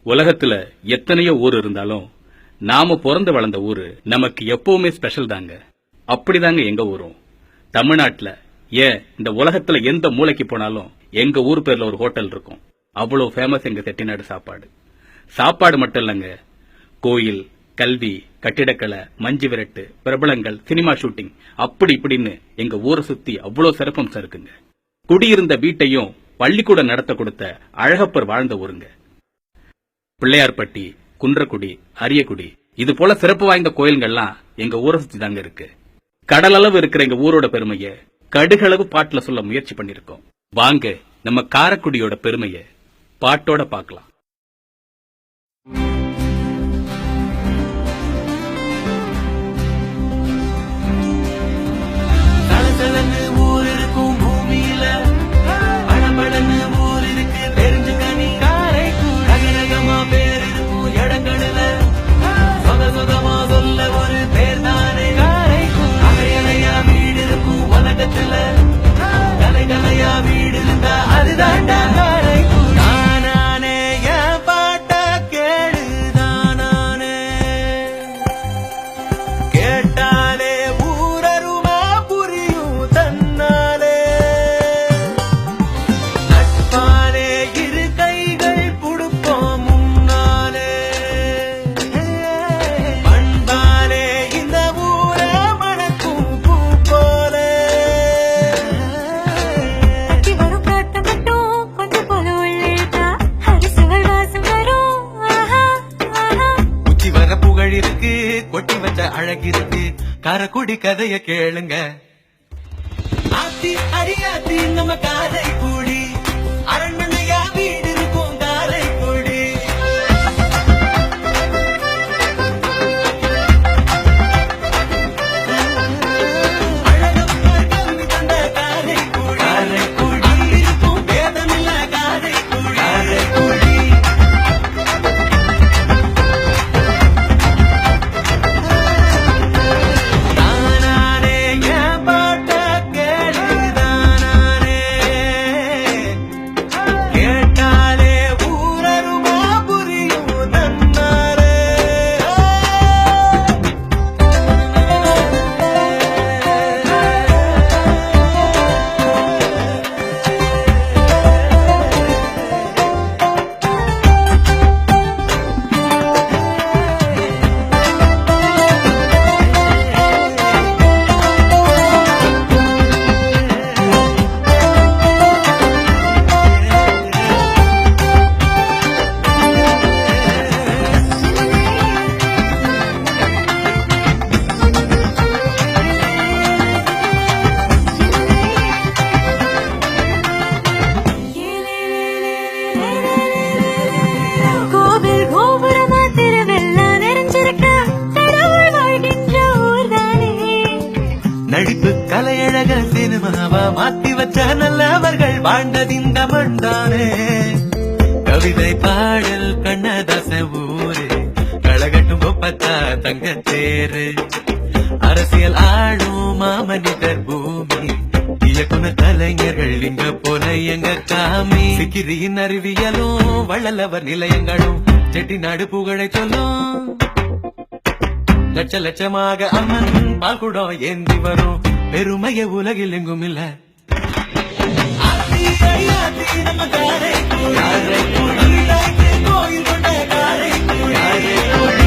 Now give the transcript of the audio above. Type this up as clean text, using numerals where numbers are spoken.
உலகத்துல எத்தனையோ ஊர் இருந்தாலும் நாம பிறந்து வளர்ந்த ஊரு நமக்கு எப்பவுமே ஸ்பெஷல் தாங்க. அப்படிதாங்க எங்க ஊரும். தமிழ்நாட்டுல ஏன் இந்த உலகத்துல எந்த மூளைக்கு போனாலும் எங்க ஊர் பேர்ல ஒரு ஹோட்டல் இருக்கும். அவ்வளவு ஃபேமஸ் எங்க செட்டிநாடு சாப்பாடு. சாப்பாடு மட்டும் இல்லங்க, கோயில், கல்வி, கட்டிடக்கலை, மஞ்சு விரட்டு, பிரபலங்கள், சினிமா ஷூட்டிங், அப்படி இப்படின்னு எங்க ஊரை சுத்தி அவ்வளவு சிறப்பம்சம் இருக்குங்க. குடியிருந்த வீட்டையும் பள்ளிக்கூடம் நடத்த கொடுத்த அழகப்பர் வாழ்ந்த ஊருங்க. பிள்ளையார்பட்டி, குன்றக்குடி, அரியக்குடி, இது போல சிறப்பு வாய்ந்த கோயில்கள்லாம் எங்க ஊரை சுத்தி தாங்க இருக்கு. கடலளவு இருக்கிற எங்க ஊரோட பெருமைய கடுகளவு பாட்டுல சொல்ல முயற்சி பண்ணிருக்கோம். வாங்க நம்ம காரைக்குடியோட பெருமைய பாட்டோட பார்க்கலாம். ஊர் இருக்கும் பூமியில பழமடன்னு ஊர் இருக்கு தெரிஞ்சுக்கணி. காரைக்குடி அகரகமா பேர் இருக்கும் இடங்களில சொகமா சொல்ல ஒரு பேர் தானே காரைக்குடி. அகையலையா வீடு இருக்கும் உலகத்துல கலைகலையா வீடு இருந்தா அதுதான்டா காரைக்குடி. நானே என் பாட்ட கேளுதானே கேட்டாலே ஊரருமா புரியும் தன்னாலே. நட்பாலே இரு கைகள் புடுப்போம் முன்னாலே. பண்பாலே இந்த ஊர மணக்கும் பூ போலே. வரும் காத்த மட்டும் கொஞ்சம் போல உள்ளிட்டா அரசுகள் வாசம் வரும். உச்சி வர புகழ் இருக்கு, கொட்டி வச்ச அழகிருக்கு, காரைக்குடி கதைய கேளுங்க. ஆத்தி அடியாத்தி நம்ம காரைக்குடி அரண்மனையா வீடு இருக்கும் காரைக்குடி. அழகப்பர் கல்வி தந்த காரைக்குடி. காரைக்குடி இருக்கும் வேதமில்ல காரைக்குடி. காரைக்குடி தானானே என் பாட்ட கேளுதானே கேட்டாலே ஊரருமா புரியும் தன்னாலே. கோவில் கோபுரமா திருவெல்லாம் நிறைஞ்சிருக்க கடவுள் வாழ்கின்ற ஊர்தானே. நடிப்பு கலையழக சினிமாவா மாத்தி வச்ச நல்லவர்கள் வாழ்ந்ததிந்த மண்தானே. கவிதை பாடல் கண்ணதாச ஊரு களகட்டும் பொப்பத்தா தங்கத்தேரு. அரசியல் ஆளும் மாமனிதர் பூமி இயக்குனர் கலைஞர்கள் இங்க போல எங்க காமி. சிக்கிரியின் அறிவியலும் வள்ளலவர் நிலையங்களும் செட்டிநாடு புகழை சொல்லும். லட்ச லட்சமாக அம்மன் பால்குடம் ஏந்தி வரும் பெருமைய உலகில் எங்கும் இல்ல. நம்ம காரைக்குடி கோயில் கொண்ட காரைக்குடி.